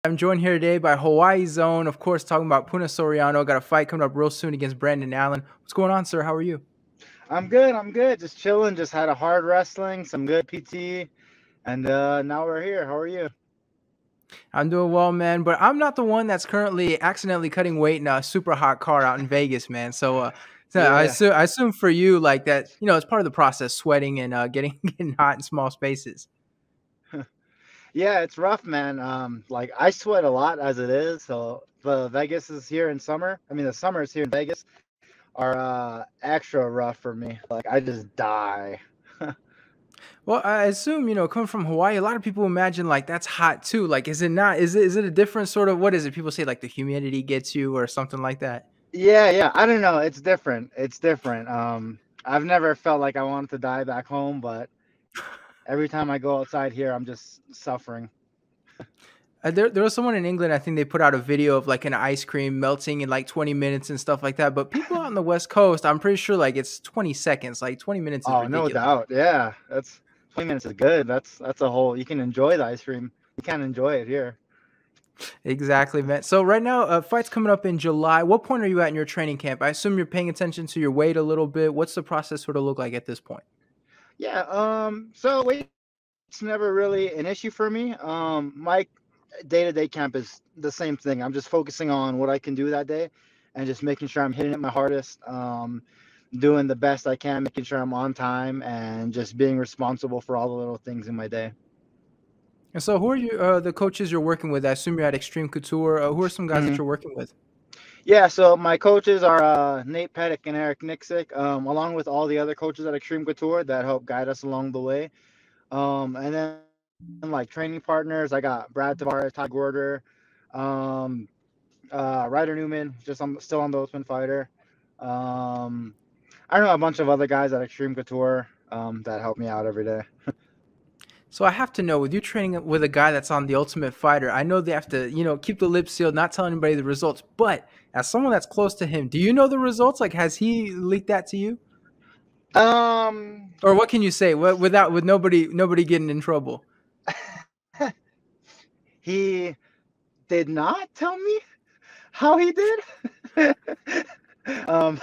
I'm joined here today by Hawaii Zone, of course, talking about Puna Soriano. Got a fight coming up real soon against Brandon Allen. What's going on, sir? How are you? I'm good. I'm good. Just chilling. Just had a hard wrestling, some good PT, and now we're here. How are you? I'm doing well, man, but I'm not the one that's currently accidentally cutting weight in a super hot car out in Vegas, man. So Yeah. I assume for you, like that, it's part of the process, sweating and getting getting hot in small spaces. Yeah, it's rough, man. Like I sweat a lot as it is. So the Vegas is here in summer. I mean, the summers here in Vegas are extra rough for me. Like I just die. Well, I assume, coming from Hawaii, a lot of people imagine like that's hot too. Like, is it not? Is it a different sort of, what is it? People say like the humidity gets you or something like that. Yeah. I don't know. It's different. It's different. I've never felt like I wanted to die back home, but every time I go outside here, I'm just suffering. There was someone in England, I think they put out a video of like an ice cream melting in like 20 minutes and stuff like that. But people out on the West Coast, I'm pretty sure like it's 20 seconds. Like 20 minutes is Oh, no ridiculous. doubt. Yeah, that's 20 minutes is good. That's a whole. You can enjoy the ice cream. You can't enjoy it here. Exactly, man. So right now, fight's coming up in July. What point are you at in your training camp? I assume you're paying attention to your weight a little bit. What's the process sort of look like at this point? Yeah. So weight's never really an issue for me. My day-to-day camp is the same thing. I'm just focusing on what I can do that day, and just making sure I'm hitting it my hardest. Doing the best I can, making sure I'm on time, and just being responsible for all the little things in my day. And so who are you, the coaches you're working with? I assume you're at Extreme Couture. Who are some guys that Mhm. you're working with? Yeah, so my coaches are Nate Pettick and Eric Nixick, along with all the other coaches at Extreme Couture that help guide us along the way. And then like training partners, I got Brad Tavares, Ty Gorder, um, Ryder Newman, still on the Ultimate Fighter. Um, I don't know, a bunch of other guys at Extreme Couture that help me out every day. So I have to know, with you training with a guy that's on the Ultimate Fighter, I know they have to, keep the lips sealed, not tell anybody the results. But as someone that's close to him, do you know the results? Like, has he leaked that to you? Um, Or what can you say with nobody getting in trouble? he did not tell me how he did. um,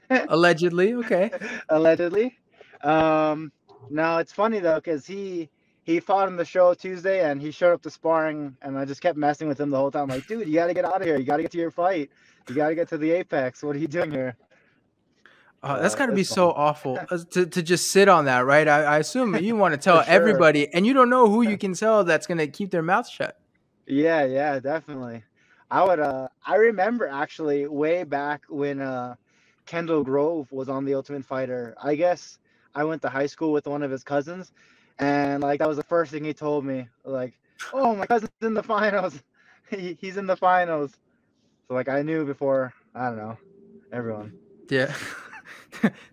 Allegedly, okay. allegedly. Um, no, it's funny though because he fought on the show Tuesday and he showed up to sparring and I just kept messing with him the whole time. Like, dude, you got to get out of here. You got to get to your fight. You got to get to the apex. What are you doing here? That's So got to be it's so fun. awful to just sit on that, right? I assume you want to For tell sure. everybody, and you don't know who you can tell that's going to keep their mouth shut. Yeah, definitely. I remember actually way back when Kendall Grove was on the Ultimate Fighter. I guess I went to high school with one of his cousins and like that was the first thing he told me. Like, "Oh, my cousin's in the finals. He's in the finals." So like I knew before, I don't know, everyone. Yeah.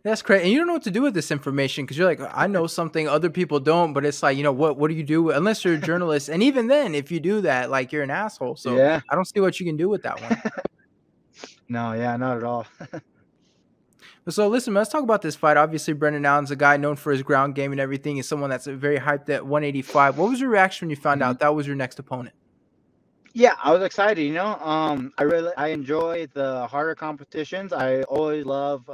That's crazy. And you don't know what to do with this information because you're like, I know something other people don't, but it's like, what do you do unless you're a journalist? And even then, if you do that, like you're an asshole. So Yeah. I don't see what you can do with that one. No, yeah, not at all. But so listen, let's talk about this fight. Obviously, Brendan Allen's a guy known for his ground game and everything. He's someone that's very hyped at 185. What was your reaction when you found Mhm. out that was your next opponent? Yeah, I was excited, you know. I enjoy the harder competitions. I always love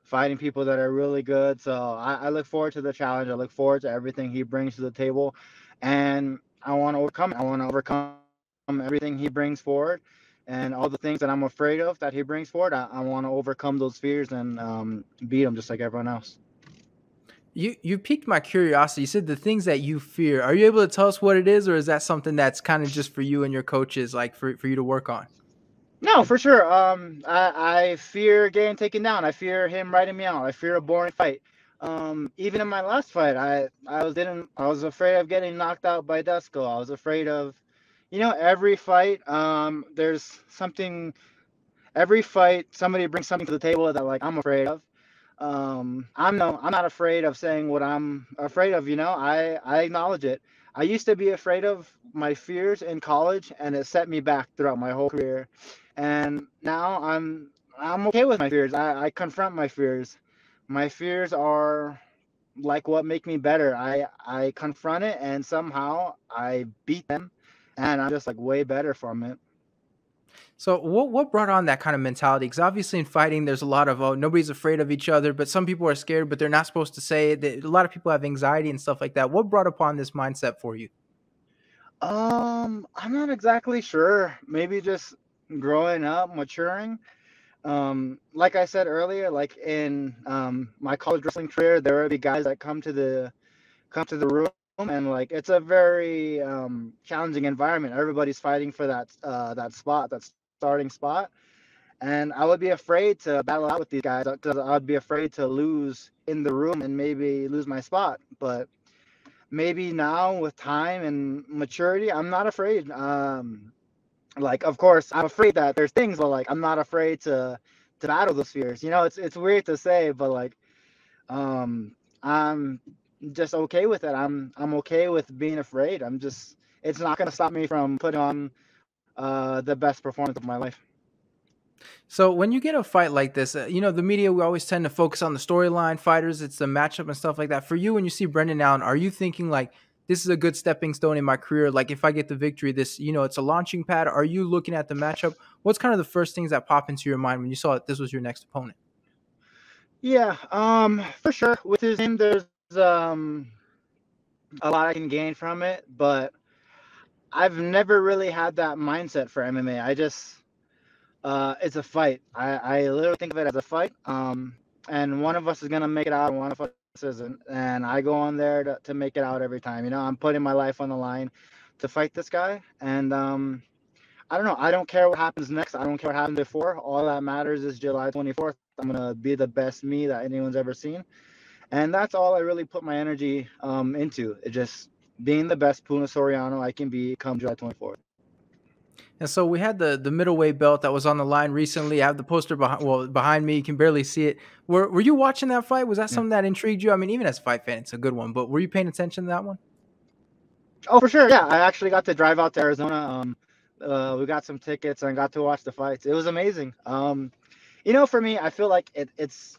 fighting people that are really good. So I look forward to the challenge. I look forward to everything he brings to the table, and I want to overcome it. I want to overcome everything he brings forward, and all the things that I'm afraid of that he brings forward. I want to overcome those fears and beat him just like everyone else. You piqued my curiosity. You said the things that you fear. Are you able to tell us what it is, or is that something that's kind of just for you and your coaches, like for you to work on? No, for sure. I fear getting taken down. I fear him writing me out. I fear a boring fight. Even in my last fight, I was afraid of getting knocked out by Dusko. I was afraid of, every fight. There's something. Every fight, somebody brings something to the table that like I'm afraid of. I'm not afraid of saying what I'm afraid of. I acknowledge it. I used to be afraid of my fears in college, and it set me back throughout my whole career. And now I'm okay with my fears. I confront my fears. My fears are like what make me better. I confront it, and somehow I beat them, and I'm just like way better from it. So what brought on that kind of mentality? Because obviously in fighting, there's a lot of, oh, nobody's afraid of each other, but some people are scared, but they're not supposed to say it. A lot of people have anxiety and stuff like that. What brought upon this mindset for you? I'm not exactly sure. Maybe just growing up, maturing. Like I said earlier, like in my college wrestling career, there would be guys that come to the room, and like it's a very challenging environment. Everybody's fighting for that spot, that starting spot, and I would be afraid to battle out with these guys because I would be afraid to lose in the room and maybe lose my spot. But maybe now with time and maturity, I'm not afraid. Like of course I'm afraid that there's things, but like I'm not afraid to battle those fears. It's weird to say, but like I'm just okay with it. I'm okay with being afraid. It's not gonna stop me from putting on the best performance of my life. So when you get a fight like this, the media, we always tend to focus on the storyline, fighters, it's the matchup and stuff like that. For you, when you see Brendan Allen, are you thinking like, this is a good stepping stone in my career? Like if I get the victory, this, it's a launching pad. Are you looking at the matchup? What's kind of the first things that pop into your mind when you saw that this was your next opponent? Yeah, for sure. With his name, there's a lot I can gain from it, but I've never really had that mindset for MMA. It's a fight. I literally think of it as a fight. And one of us is gonna make it out, and one of us isn't. And I go on there to make it out every time. I'm putting my life on the line to fight this guy. And I don't know. I don't care what happens next. I don't care what happened before. All that matters is July 24th. I'm gonna be the best me that anyone's ever seen, and that's all I really put my energy into. It just being the best Puna Soriano I can be come July 24th. And so we had the middleweight belt that was on the line recently. I have the poster behind me. You can barely see it. Were you watching that fight? Was that Yeah. something that intrigued you? I mean, even as a fight fan, it's a good one. But were you paying attention to that one? Oh, for sure. Yeah, I actually got to drive out to Arizona. We got some tickets and got to watch the fights. It was amazing. For me, I feel like it's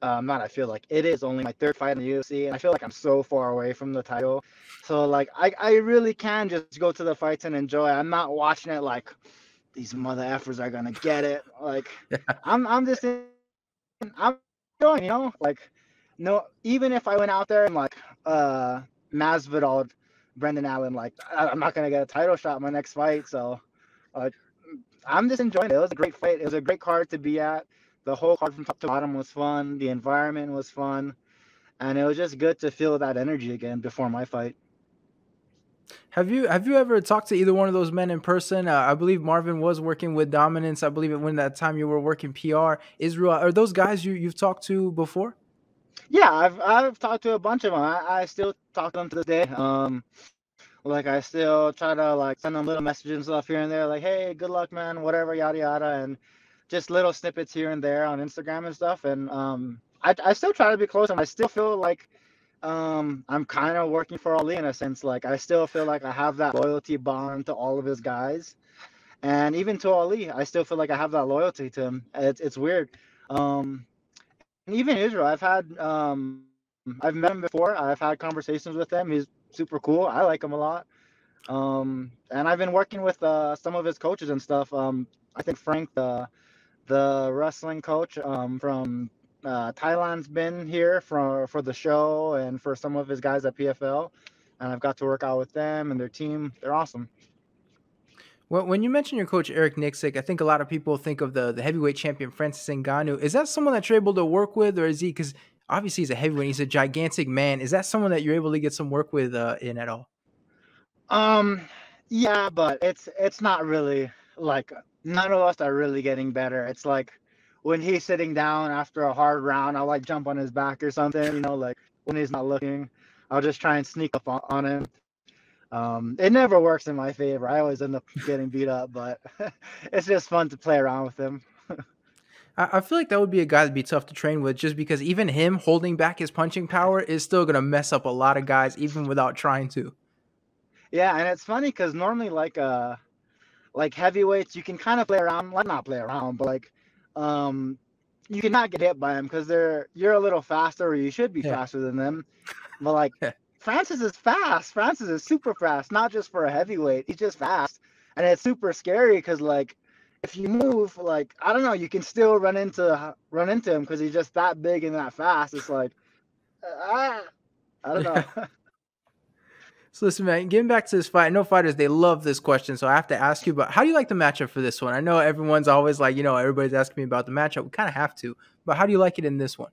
not. I feel like it is only my third fight in the UFC, and I feel like I'm so far away from the title. So like, I really can just go to the fights and enjoy. I'm not watching it like these mother effers are gonna get it. Like, I'm just I'm enjoying. Like, no, even if I went out there and like Masvidal, Brendan Allen, like I'm not gonna get a title shot in my next fight. So uh, I'm just enjoying it. It was a great fight. It was a great card to be at. The whole card from top to bottom was fun. The environment was fun, and it was just good to feel that energy again before my fight. Have you ever talked to either one of those men in person? I believe Marvin was working with Dominance. I believe when that time you were working PR. Israel, are those guys you've talked to before? Yeah, I've talked to a bunch of them. I still talk to them to this day. Like I still try to like send them little messages and stuff here and there, like, hey, good luck, man, whatever, yada yada, and just little snippets here and there on Instagram and stuff. And I still try to be close, and I still feel like I'm kind of working for Ali in a sense. Like I still feel like I have that loyalty bond to all of his guys, and even to Ali, I still feel like I have that loyalty to him. It's weird. And even Israel, I've met him before. I've had conversations with him. He's super cool. I like him a lot. And I've been working with some of his coaches and stuff. I think Frank, the wrestling coach from Thailand's been here for the show and for some of his guys at PFL, and I've got to work out with them and their team. They're awesome. When you mention your coach Eric Nixick, I think a lot of people think of the heavyweight champion Francis Ngannou. Is that someone that you're able to work with, or is he? Because obviously he's a heavyweight, he's a gigantic man. Is that someone that you're able to get some work with in at all? Um, yeah, but it's not really like none of us are really getting better. It's like when he's sitting down after a hard round, I'll like jump on his back or something, like when he's not looking, I'll just try and sneak up on him. It never works in my favor. I always end up getting beat up, but it's just fun to play around with him. I feel like that would be a guy that'd be tough to train with, just because even him holding back his punching power is still gonna mess up a lot of guys, even without trying to. Yeah, and it's funny because normally like heavyweights, you can kind of play around, like not play around, but like um you cannot get hit by them because you're a little faster, or you should be Yeah. faster than them. But like Francis is fast. Francis is super fast, not just for a heavyweight. He's just fast, and it's super scary because like if you move, like I don't know, you can still run into him because he's just that big and that fast. It's like I don't know. So listen, man, getting back to this fight, I know fighters, they love this question, so I have to ask you, but how do you like the matchup for this one? I know everyone's always like, everybody's asking me about the matchup. We kind of have to, but how do you like it in this one?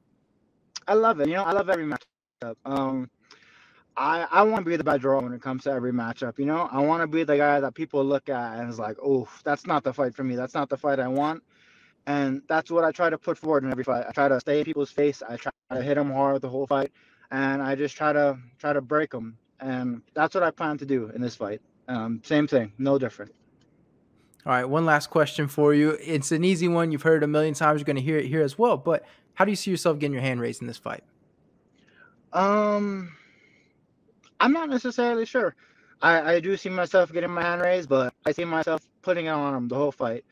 I love it. I love every matchup. I want to be the best draw when it comes to every matchup. I want to be the guy that people look at and is like, oh, that's not the fight for me. That's not the fight I want. And that's what I try to put forward in every fight. I try to stay in people's face. I try to hit them hard the whole fight, and I just try to break them. And that's what I plan to do in this fight. Same thing, no different. All right, one last question for you. It's an easy one. You've heard it a million times. You're going to hear it here as well. But how do you see yourself getting your hand raised in this fight? I'm not necessarily sure. I do see myself getting my hand raised, but I see myself putting it on him the whole fight.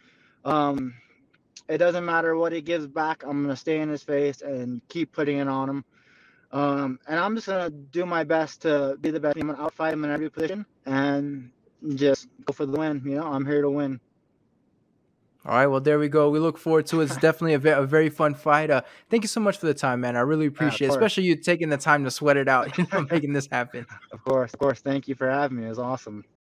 It doesn't matter what he gives back. I'm going to stay in his face and keep putting it on him. And I'm just going to do my best to be the best. I'm going to outfight him in every position and just go for the win. I'm here to win. All right, well, there we go. We look forward to it. It's definitely a very fun fight. Thank you so much for the time, man. I really appreciate it, especially you taking the time to sweat it out, making this happen. Of course. Thank you for having me. It was awesome.